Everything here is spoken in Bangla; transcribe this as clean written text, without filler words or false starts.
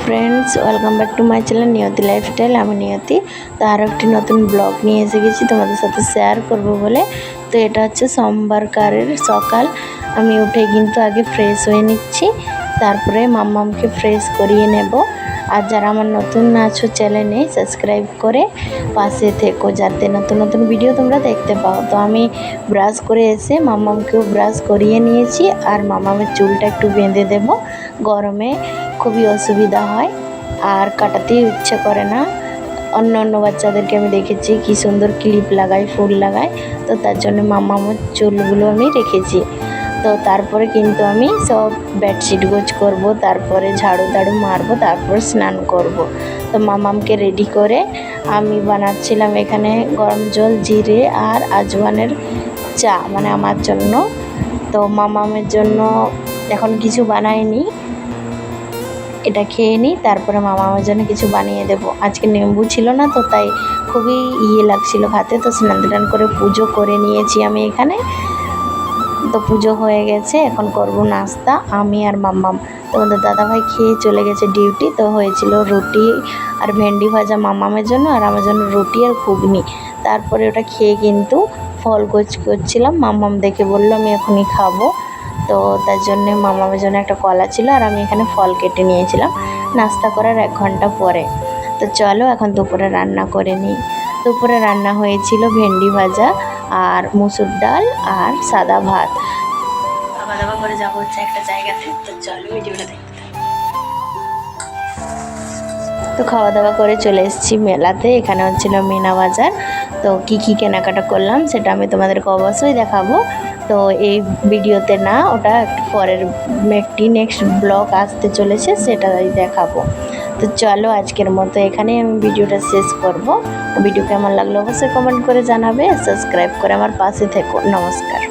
Friends, welcome back to my channel নিয়তি লাইফস্টাইল। আমি নিয়তি। তো আরও একটি নতুন ব্লগ নিয়ে এসে গেছি তোমাদের সাথে শেয়ার করব বলে। তো এটা হচ্ছে সোমবারকারের সকাল। আমি উঠে কিন্তু আগে ফ্রেশ হয়ে নিচ্ছি, তারপরে মাম্মামকে ফ্রেশ করিয়ে নেব। আর যারা আমার নতুন আছো চ্যানেলে সাবস্ক্রাইব করে পাশে থেকো, যাতে নতুন নতুন ভিডিও তোমরা দেখতে পাও। তো আমি ব্রাশ করে এসে মাম্মামকেও ব্রাশ করিয়ে নিয়েছি, আর মাম্মামের চুলটা একটু বেঁধে দেব। গরমে খুবই অসুবিধা হয় আর কাটাতেই ইচ্ছে করে না। অন্য অন্য বাচ্চাদেরকে আমি দেখেছি কি সুন্দর ক্লিপ লাগায়, ফুল লাগায়। তো তার জন্য মাম্মামের চুলগুলো আমি রেখেছি। তো তারপরে কিন্তু আমি সব বেডশিট গোছ করব, তারপরে ঝাড়ু টাড়ু মারবো, তারপর স্নান করব। তো মাম্মামকে রেডি করে আমি বানাচ্ছিলাম এখানে গরম জল, জিরে আর আজওয়ানের চা, মানে আমার জন্য। তো মাম্মামের জন্য এখন কিছু বানাইনি, এটা খেয়ে নিই, তারপরে মামার জন্য কিছু বানিয়ে দেব। আজকে নেম্বু ছিল না, তো তাই খুবই লাগছিল খাতে। তো স্নান টান করে পুজো করে নিয়েছি আমি এখানে। তো পুজো হয়ে গেছে, এখন করব নাস্তা আমি আর মাম্মাম। তোমাদের দাদাভাই খেয়ে চলে গেছে ডিউটি। তো হয়েছিল রুটি আর ভেন্ডি ভাজা মাম্মামের জন্য, আর আমার জন্য রুটি আর ঘুগনি। তারপরে ওটা খেয়ে কিন্তু ফল গোছ করছিলাম। মাম্মাম দেখে বললো আমি এখনই খাবো। তো তার জন্যে মামামের জন্য একটা কলা ছিল, আর আমি এখানে ফল কেটে নিয়েছিলাম নাস্তা করার 1 ঘন্টা পরে। তো চলো এখন দুপুরে রান্না করে নিই। দুপুরে রান্না হয়েছিল ভেন্ডি ভাজা আর মুসুর ডাল আর সাদা ভাত। খাওয়া দাওয়া করে যাবো হচ্ছে একটা জায়গাতে। তো চলো ভিডিওটা দেখতে। তো খাওয়া দাওয়া করে চলে এসেছি মেলাতে। এখানে হচ্ছিল মিনা বাজার। তো কী কেনাকাটা করলাম সেটা আমি তোমাদেরকে অবশ্যই দেখাবো। তো এই ভিডিওতে না, ওটা পরের একটি নেক্সট ব্লগ আসতে চলেছে, সেটাই দেখাবো। তো চলো আজকের মতো এখানে আমি ভিডিওটা শেষ করব। ভিডিও কেমন লাগলো অবশ্যই কমেন্ট করে জানাবে, সাবস্ক্রাইব করে আমার পাশে থেকো। নমস্কার।